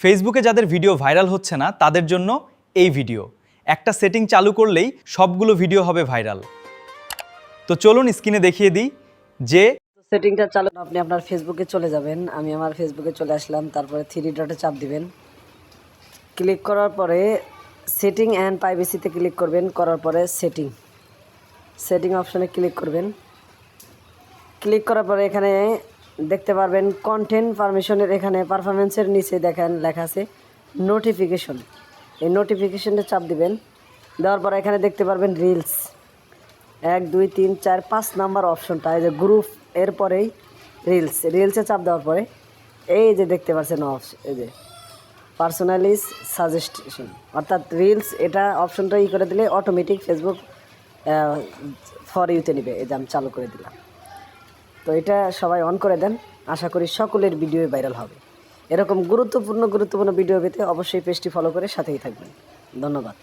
ফেসবুকে যাদের video viral হচ্ছে না তাদের জন্য এই ভিডিও। একটা সেটিং চালু করলেই সবগুলো ভিডিও হবে ভাইরাল। তো চলুন স্ক্রিনে দেখিয়ে দিই যে সেটিংটা চালু। আপনি আপনার ফেসবুকে চলে যাবেন। আমি আমার ফেসবুকে চলে আসলাম। তারপরে 3 ডটে চাপ দিবেন। ক্লিক করার পরে সেটিং অ্যান্ড প্রাইভেসিতে ক্লিক করবেন। করার পরে সেটিং অপশনে ক্লিক করবেন। ক্লিক করার পরে এখানে দেখতে পারবেন কন্টেন্ট পারমিশনের এখানে পারফরমেন্সের নিচে দেখেন লেখা আছে নোটিফিকেশন। এই নোটিফিকেশনটা চাপ দিবেন। দেওয়ার পরে এখানে দেখতে পারবেন রিলস 1 2 3 4 5 নাম্বার অপশনটা, এই যে গ্রুপ, এরপরেই রিলসে চাপ দেওয়ার পরে এই যে দেখতে পাচ্ছেন এই যে পার্সোনালিজ সাজেস্টেশন, অর্থাৎ রিলস, এটা অপশনটা করে দিলে অটোমেটিক ফেসবুক ফর ইউতে নেবে। এই যে আমি চালু করে দিলাম। তো এটা সবাই অন করে দেন। আশা করি সকলের ভিডিও ভাইরাল হবে। এরকম গুরুত্বপূর্ণ ভিডিও পেতে অবশ্যই পেজটি ফলো করে সাথেই থাকবেন। ধন্যবাদ।